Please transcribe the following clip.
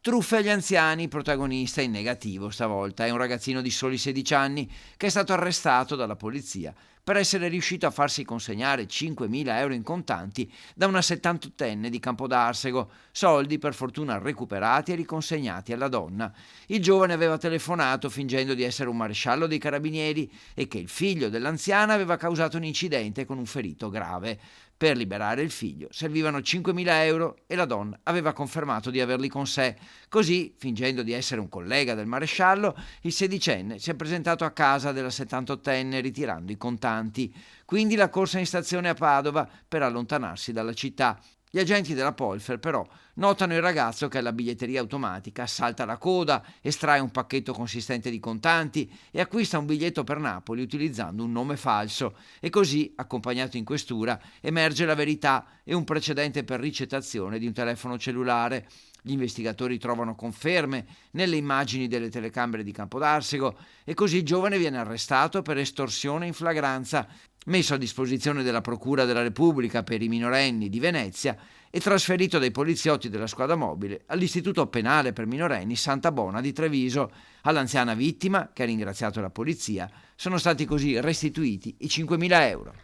Truffe agli anziani, protagonista in negativo stavolta. È un ragazzino di soli 16 anni che è stato arrestato dalla polizia per essere riuscito a farsi consegnare 5.000 euro in contanti da una 78enne di Campodarsego, soldi per fortuna recuperati e riconsegnati alla donna. Il giovane aveva telefonato fingendo di essere un maresciallo dei carabinieri e che il figlio dell'anziana aveva causato un incidente con un ferito grave. Per liberare il figlio servivano 5.000 euro e la donna aveva confermato di averli con sé. Così, fingendo di essere un collega del maresciallo, il sedicenne si è presentato a casa della 78enne ritirando i contanti. Quindi la corsa in stazione a Padova per allontanarsi dalla città. Gli agenti della Polfer però notano il ragazzo che alla biglietteria automatica salta la coda, estrae un pacchetto consistente di contanti e acquista un biglietto per Napoli utilizzando un nome falso. E così, accompagnato in questura, emerge la verità e un precedente per ricettazione di un telefono cellulare. Gli investigatori trovano conferme nelle immagini delle telecamere di Campodarsego e così il giovane viene arrestato per estorsione in flagranza, messo a disposizione della Procura della Repubblica per i minorenni di Venezia e trasferito dai poliziotti della squadra mobile all'Istituto Penale per minorenni Santa Bona di Treviso. All'anziana vittima, che ha ringraziato la polizia, sono stati così restituiti i 5.000 euro.